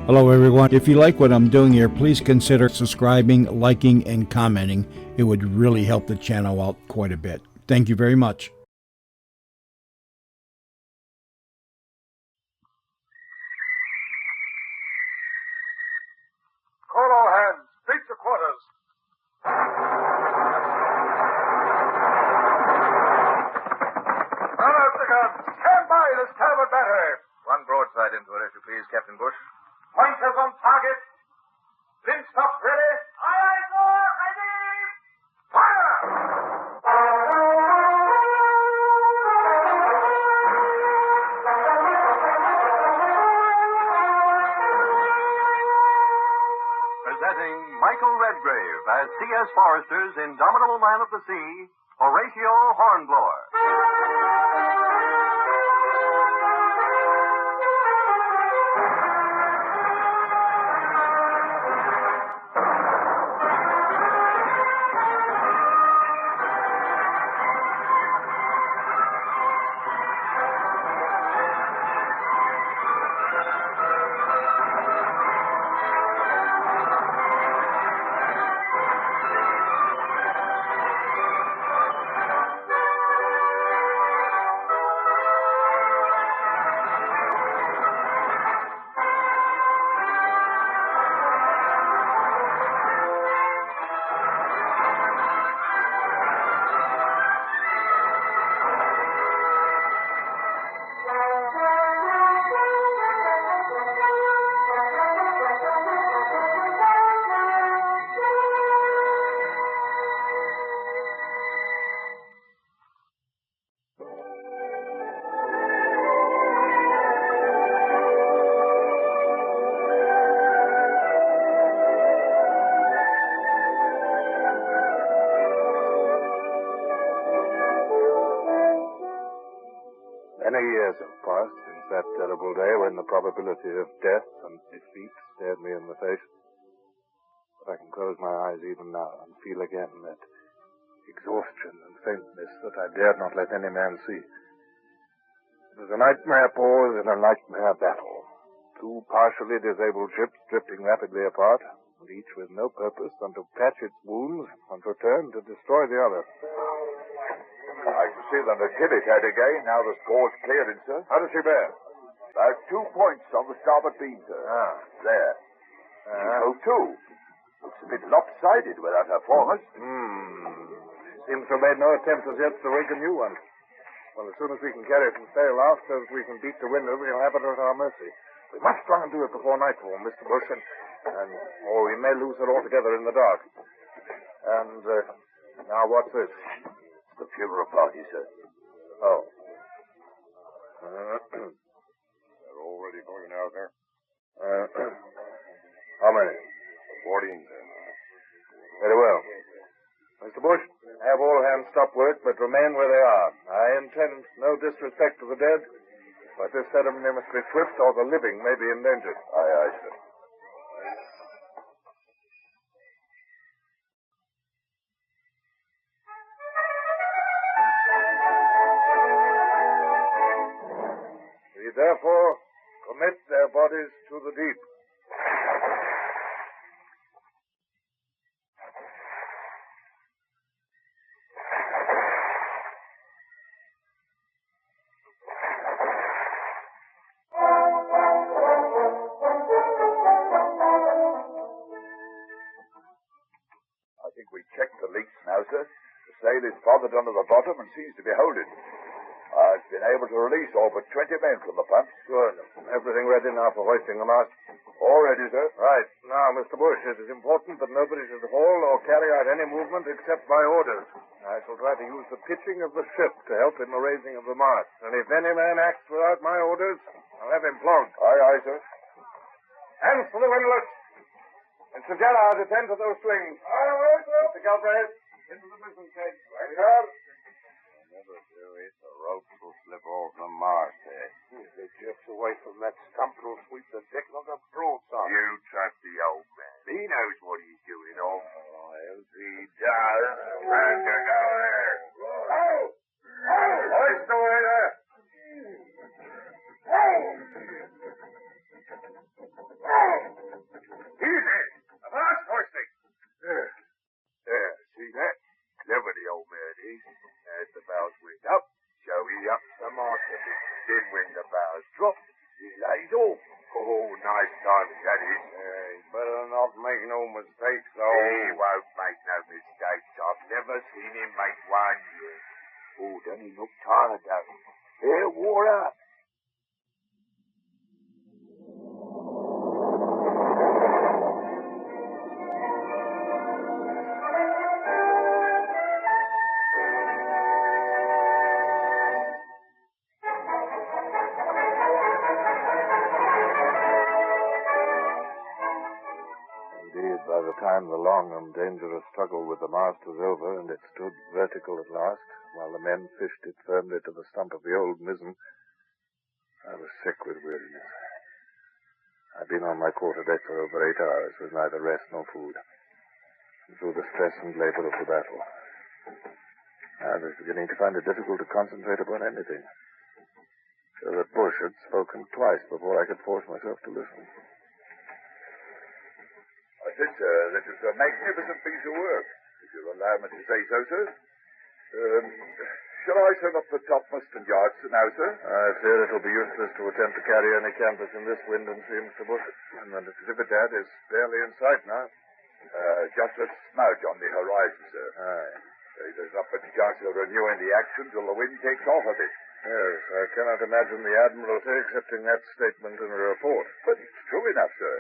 Hello, everyone. If you like what I'm doing here, please consider subscribing, liking, and commenting. It would really help the channel out quite a bit. Thank you very much. Call all hands. Breach the quarters. Run out the guns. Stand by the starboard battery. One broadside into it, if you please, Captain Bush. Pointers on target. Linstock ready. Aye, aye, sir. Ready. Fire! Presenting Michael Redgrave as C.S. Forrester's indomitable man of the sea, Horatio Hornblower. Many years have passed since that terrible day when the probability of death and defeat stared me in the face. But I can close my eyes even now and feel again that exhaustion and faintness that I dared not let any man see. It was a nightmare pause in a nightmare battle. Two partially disabled ships drifting rapidly apart, and each with no purpose than to patch its wounds and return to destroy the other. I can see the Natividad again, now the score's clearing, sir. How does she bear? About 2 points on the starboard beam, sir. Ah. There. So, too. Looks a bit lopsided without her foremast. Seems to have made no attempt as yet to rig a new one. Well, as soon as we can carry it and sail aft, so that we can beat the wind, we'll have it at our mercy. We must try and do it before nightfall, Mr. Bush, or we may lose it altogether in the dark. And, now what's this? The funeral party, sir. Oh. They're already going out, sir. How many? 14, sir. Very well. Mr. Bush, have all hands stop work, but remain where they are. I intend no disrespect to the dead, but this ceremony must be swift, or the living may be endangered. Aye, aye, sir. We therefore commit their bodies to the deep. I think we checked the leaks now, sir. The sail is bothered under the bottom and seems to be holding. I've been able to release all but 20 men from the pumps. Good. Everything ready now for hoisting the mast? All ready, sir. Right. Now, Mr. Bush, it is important that nobody should haul or carry out any movement except by orders. I shall try to use the pitching of the ship to help in the raising of the mast. And if any man acts without my orders, I'll have him flogged. Aye, aye, sir. Hands to the windlass. Mr. Gerrard, attend to those strings. Aye, aye, sir. Mr. Galbraith, into the mizzen cage. Right, sir. Never do it. The ropes will slip off the mast head. If they jerks away from that stump, it'll sweep the deck like a broadside. You trust the old man. He knows what he's doing, oh. If he does, time to go there. Oh! Hoist away there. Oh! nice time, Daddy. Better not make no mistakes, though. He won't make no mistakes. I've never seen him make one. Oh, doesn't he look tired, though? Wore out. Indeed, by the time the long and dangerous struggle with the mast was over and it stood vertical at last, while the men fished it firmly to the stump of the old mizzen, I was sick with weariness. I'd been on my quarterdeck for over 8 hours with neither rest nor food, and through the stress and labor of the battle. I was beginning to find it difficult to concentrate upon anything, so that Bush had spoken twice before I could force myself to listen. I said, sir, that it was a magnificent piece of work, if you'll allow me to say so, sir. Shall I turn up the topmast and yards now, sir? I fear it'll be useless to attempt to carry any canvas in this wind and sea, Mr. Bush. And the Natividad is barely in sight now. Just a smudge on the horizon, sir. Aye. There's not much chance of renewing the action till the wind takes off a bit. Yes, I cannot imagine the Admiralty accepting that statement in a report. But it's true enough, sir.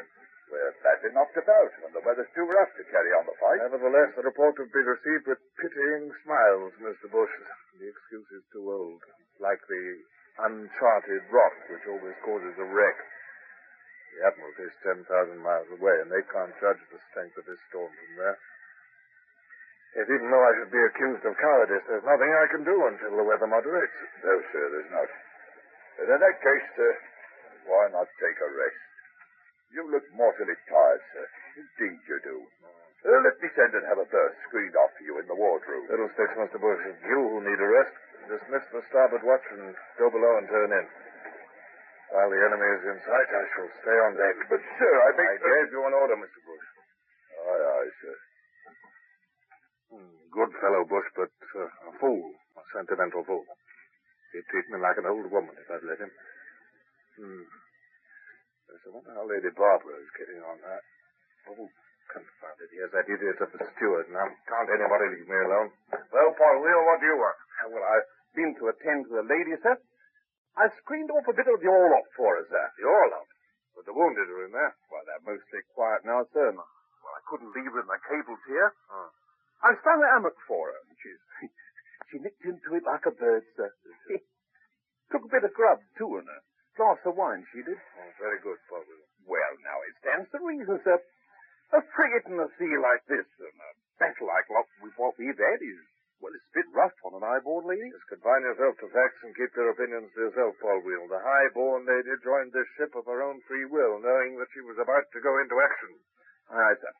We're badly knocked about, and the weather's too rough to carry on the fight. Nevertheless, the report would be received with pitying smiles, Mr. Bush. The excuse is too old. Like the uncharted rock, which always causes a wreck. The Admiralty is 10,000 miles away, and they can't judge the strength of this storm from there. Yet even though I should be accused of cowardice, there's nothing I can do until the weather moderates. No, sir, there's not. And in that case, why not take a rest? You look mortally tired, sir. Indeed you do. Let me send and have a berth screened off for you in the wardroom. Fiddlesticks, Mr. Bush. It's you who need a rest. Dismiss the starboard watch and go below and turn in. While the enemy is in sight, I shall stay on deck. But, sir, I gave you an order, Mr. Bush. Aye, aye, sir. Good fellow, Bush, but a fool. A sentimental fool. He'd treat me like an old woman if I'd let him. Yes, I wonder how Lady Barbara is getting on. Oh, confound it. Here's that idiot of a steward. Now, can't anybody leave me alone? Well, Paul Wheel, what do you want? Well, I've been to attend to the lady, sir. I screened off a bit of the orlop for her, sir. The orlop? But the wounded are in there. Well, they're mostly quiet now, sir. Well, I couldn't leave her in the cables here. I sprung the hammock for her, and she nicked into it like a bird, sir. Took a bit of grub, too, and a glass of wine, she did. Oh, very good, Paul. Well, now, it stands to reason, sir. A frigate in the sea like this, and a battle like what we've had is, well, it's a bit rough on an high-born lady. Just confine yourself to facts and keep your opinions to yourself, Paul Wheel. The high-born lady joined this ship of her own free will, knowing that she was about to go into action. Aye, sir.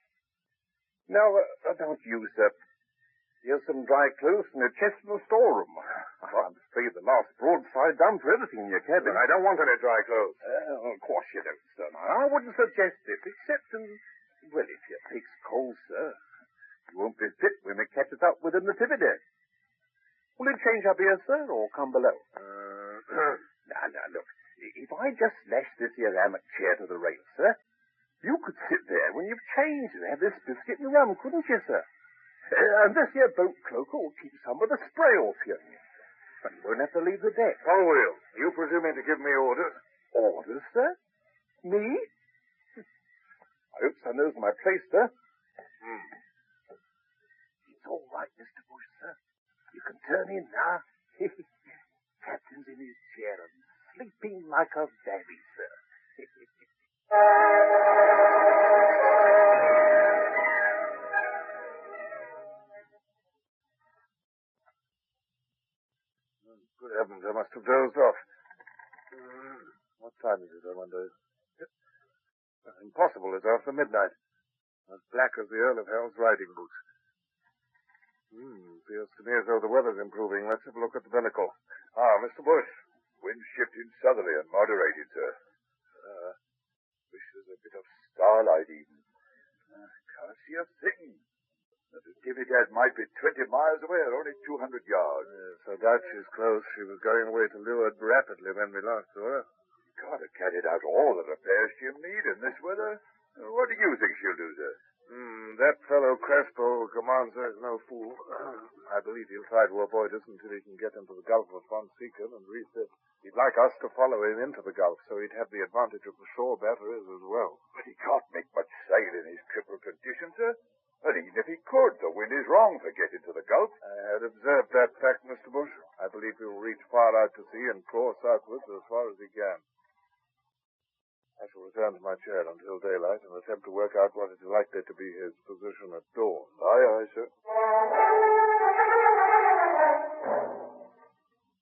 Now, about you, sir. Here's some dry clothes and a chest in the storeroom. I'm afraid the last broadside done for everything in your cabin. But I don't want any dry clothes. Of course you don't, sir. I wouldn't suggest it, except well, if you takes cold, sir, you won't be fit when it catches up with the Natividad. Will you change up here, sir, or come below? Now, look. If I just lash this here hammock chair to the rail, sir, you could sit there when you've changed and have this biscuit and rum, couldn't you, sir? And this here boat cloak will keep some of the spray off you. But you won't have to leave the deck. Paul Wheel, are you presuming to give me orders? Orders, sir? Me? I hope sir knows my place, sir. It's all right, Mr. Bush, sir. You can turn in now. Captain's in his chair and sleeping like a baby, sir. Good heavens, I must have dozed off. What time is it, I wonder? Impossible, it's after midnight. As black as the Earl of Hell's riding boots. Feels to me as though the weather's improving. Let's have a look at the binnacle. Mr. Bush. Wind shifting southerly and moderated, sir. Wish there's a bit of starlight even. Can't see a thing. The Natividad might be 20 miles away or only 200 yards. Yes, I doubt she's close. She was going away to leeward rapidly when we last saw her. God, it carried out all the repairs she'll need in this weather. What do you think she'll do, sir? That fellow Crespo Commander is no fool. I believe he'll try to avoid us until he can get into the Gulf of Fonseca and refit. He'd like us to follow him into the Gulf, so he'd have the advantage of the shore batteries as well. But he can't make much sail in his crippled condition, sir. And even if he could, the wind is wrong for getting to the Gulf. I had observed that fact, Mr. Bush. I believe he'll reach far out to sea and claw southwards as far as he can. I shall return to my chair until daylight and attempt to work out what is likely to be his position at dawn. Aye, aye, sir.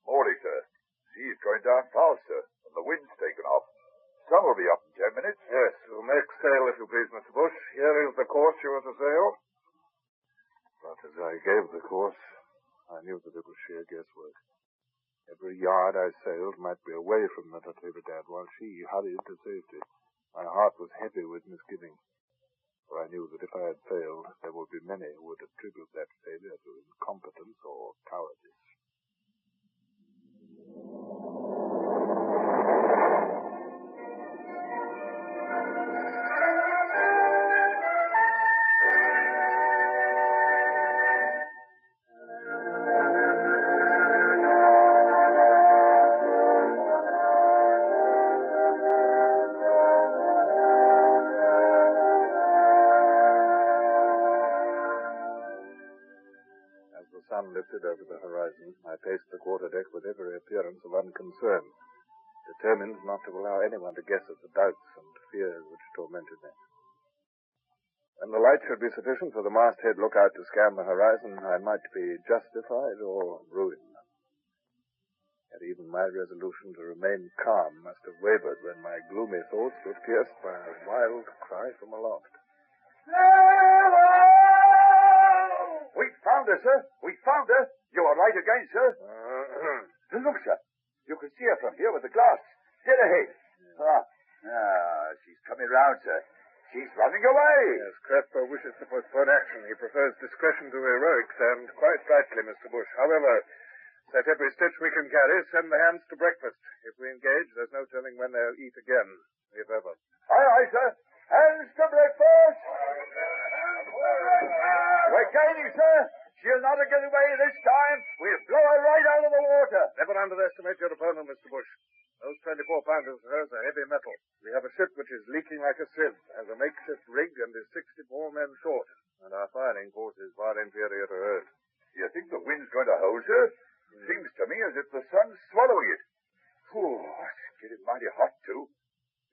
Morning, sir. Sea's going down fast, sir, and the wind's taken off. Sun will be up in 10 minutes. Yes, we'll make sail if you please, Mr. Bush. Here is the course you are to sail. But as I gave the course, I knew that it was sheer guesswork. Every yard I sailed might be away from the Natividad while she hurried to safety. My heart was heavy with misgiving, for I knew that if I had failed, there would be many who would attribute that failure to incompetence or cowardice. The sun lifted over the horizon. I paced the quarterdeck with every appearance of unconcern, determined not to allow anyone to guess at the doubts and fears which tormented me. When the light should be sufficient for the masthead lookout to scan the horizon, I might be justified or ruined. Yet even my resolution to remain calm must have wavered when my gloomy thoughts were pierced by a wild cry from aloft. We found her, sir. We found her. You are right again, sir. Look, sir. You can see her from here with the glass. Dead ahead. She's coming round, sir. She's running away. Yes, Crespo wishes to postpone action. He prefers discretion to heroics, and quite rightly, Mr. Bush. However, set every stitch we can carry, send the hands to breakfast. If we engage, there's no telling when they'll eat again, if ever. Aye, aye, sir. Hands to breakfast. We're gaining, sir. She'll not get away this time. We'll blow her right out of the water. Never underestimate your opponent, Mr. Bush. Those 24-pounders of hers are heavy metal. We have a ship which is leaking like a sieve, has a makeshift rig, and is 64 men short. And our firing force is far inferior to hers. You think the wind's going to hold, sir? Seems to me as if the sun's swallowing it. Ooh, it's getting mighty hot, too.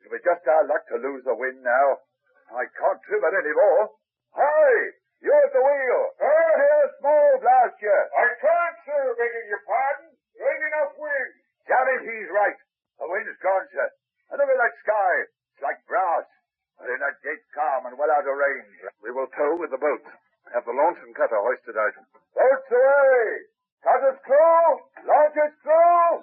It'll be just our luck to lose the wind now. I can't trim it any more. Hi! You're at the wheel. Here's small blast you. I can't, sir, begging your pardon. There ain't enough wind. Damn it, he's right. The wind's gone, sir. And look at that sky. It's like brass. But in that dead calm and well out of range. We will tow with the boats. Have the launch and cutter hoisted out. Boats away! Cutter's crew! Launch's crew!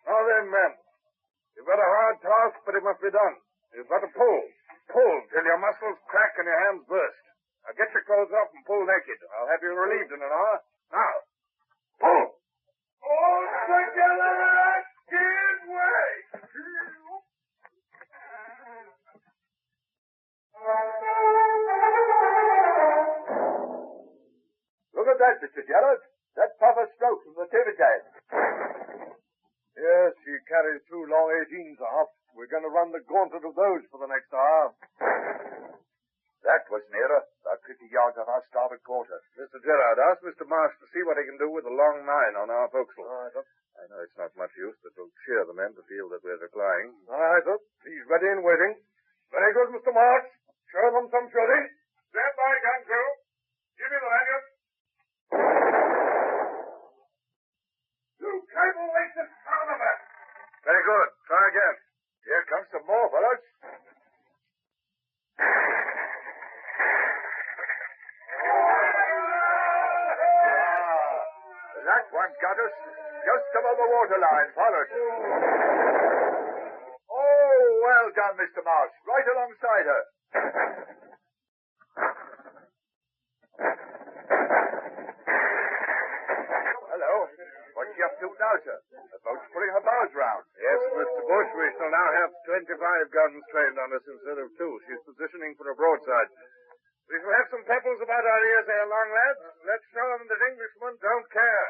Now then, men. You've got a hard task, but it must be done. You've got to pull. Pull till your muscles crack and your hands burst. Now get your clothes off and pull naked. I'll have you relieved in an hour. Now, pull! All together! Give way! Look at that, Mr. Gerald. That puff of smoke from the Natividad. Yes, she carries 2 long 18s aft. We're going to run the gauntlet of those for the next hour. That was nearer. About 50 yards on our starboard quarter. Mr. Gerard, ask Mr. Marsh to see what he can do with the long 9 on our forecastle. I know it's not much use, but it'll cheer the men to feel that we're replying. All right, sir. He's ready and waiting. Very good, Mr. Marsh. Show them some shooting. Stand by, gun crew. Give me the lanyard. You cable weight the sound of it. Very good. Try again. Here comes some more, fellows. That one got us just above the waterline, followed. Oh, well done, Mr. Marsh. Right alongside her. Hello. What's she up to now, sir? The boat's pulling her bows round. Yes, Mr. Bush, we shall now have 25 guns trained on us instead of 2. She's positioning for a broadside. We shall have some pebbles about our ears ere long, lads. Let's show them that Englishmen don't care.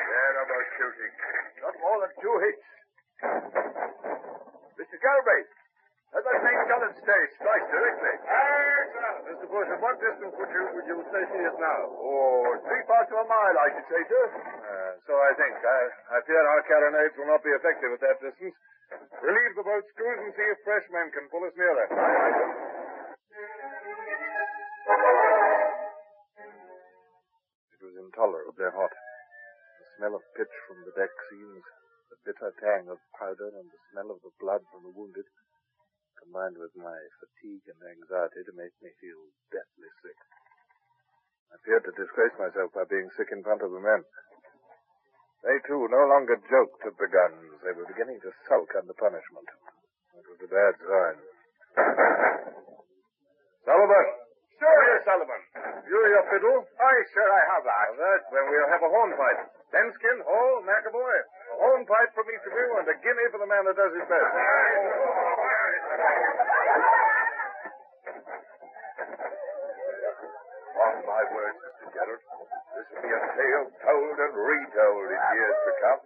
There are those shooting. Not more than 2 hits. Mr. Galbraith, let that main gun and stay. Strike directly. Mr. Bush, at what distance would you say she is now? Oh, 3/4 of a mile, I should say, sir. So I think. I fear our carronades will not be effective at that distance. Relieve the boat's crews and see if fresh men can pull us nearer. It was intolerably hot. The smell of pitch from the deck seams, the bitter tang of powder, and the smell of the blood from the wounded, combined with my fatigue and anxiety to make me feel deathly sick. I feared to disgrace myself by being sick in front of the men. They, too, no longer joked at the guns. They were beginning to sulk under punishment. It was a bad sign. Sullivan! Sir! Here, Sullivan. You your fiddle? Aye, sir, I have that. Then we'll have a hornpipe. Tenskin, Hall, McAvoy. A hornpipe from each of you and a guinea for the man that does his best. On my word, Mr. Gerald, this will be a tale told and retold in years to come.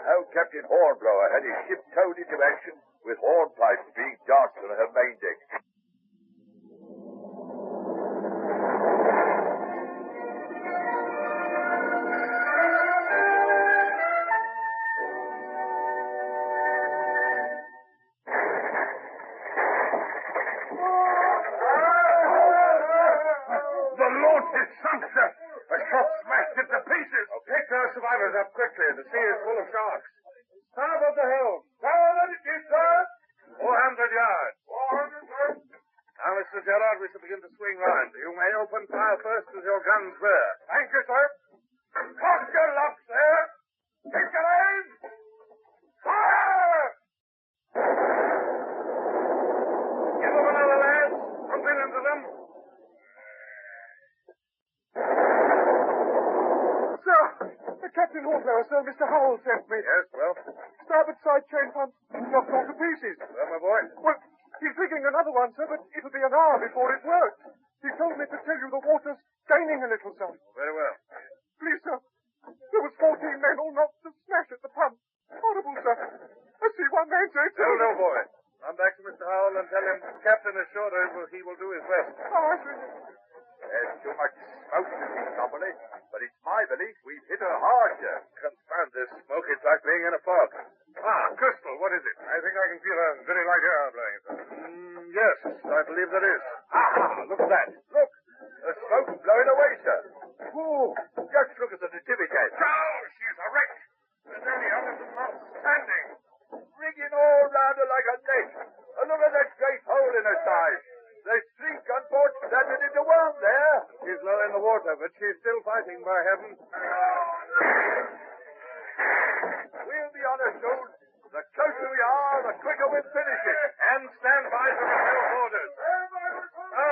How Captain Hornblower had his ship towed into action with hornpipes being danced on her main deck. The launch is sunk, sir. A shot smashed it to pieces. Oh, pick our survivors up quickly. The sea is full of sharks. Starboard the helm. Starboard it is, sir. 400 yards. 400, sir. Now, Mr. Gerard, we shall begin to swing round. You may open fire first as your guns bear. Thank you, sir. Cock your locks, sir. Take your aim. Fire! Give them another, lads. Pump in into them. Sir, Captain Hornblower, sir, Mr. Howell sent me. Yes, well? Starboard side chain pump knocked all to pieces. Well, my boy? Well, he's rigging another one, sir, but it'll be an hour before it works. He told me to tell you the water's gaining a little, sir. Very well. Please, sir. There was 14 men all knocked to smash at the pump. Horrible, sir. I see one man say it. No, boy. Run back to Mr. Howell and tell him the captain is sure he will do his best. Oh, I see. There's too much smoke to keep company, but it's my belief we've hit her hard, sir. Confound this smoke. It's like being in a fog. Crystal, what is it? I think I can feel a very light air blowing, sir. Yes, I believe there is. Look at that. Look. The smoke's blowing away, sir. Oh, just look at the Natividad. Oh, she's a wreck. There's only hundreds of knots standing. Rigging all round her like a net. And look at that great hole in her side. There's 3 gunboats standing in the world there. She's low in the water, but she's still fighting, by heaven. We'll be on her soon. The closer we are, the quicker we'll finish it. And stand by to repel orders.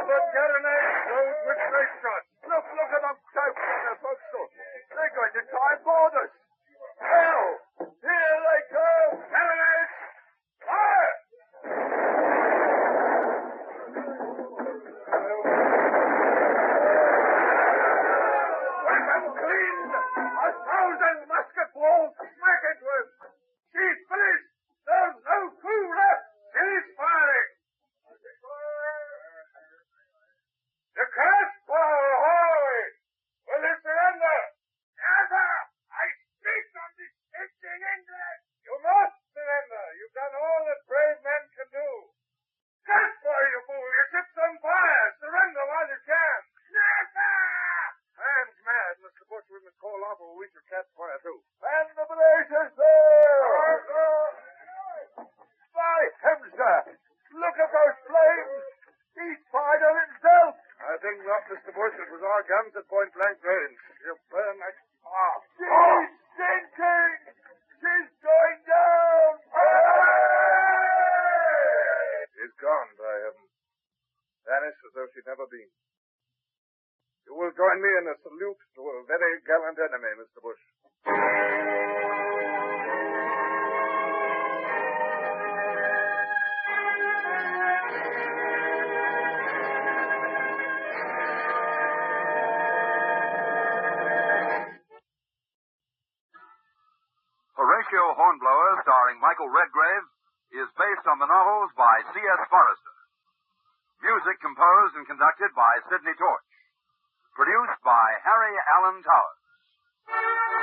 But carronades load with grape shots. Look at them crouching on their forecastle. They're going to try and board us. Hell, here they come. Carronades, fire! Weapon cleaned. 1,000 musket balls smack into us. She's finished. There's no crew left. She's firing. The crossbow, ahoy! Will you surrender? Never. I speak on this empty English. You must surrender. You've done all that brave men can do. Crossbow, you fool! Your ship's on fire! Surrender while you can! Never. Man's mad, Mr. Bush. We must call off or we shall catch fire too. Man the blazes there. By heaven, sir. Look at those flames. He's fired on himself. I think not, Mr. Bush. It was our guns at point blank range. You burn like... He's sinking. nice as though she'd never been. You will join me in a salute to a very gallant enemy, Mr. Bush. Horatio Hornblower, starring Michael Redgrave, is based on the novels by C.S. Forrester. Music composed and conducted by Sidney Torch. Produced by Harry Allen Towers.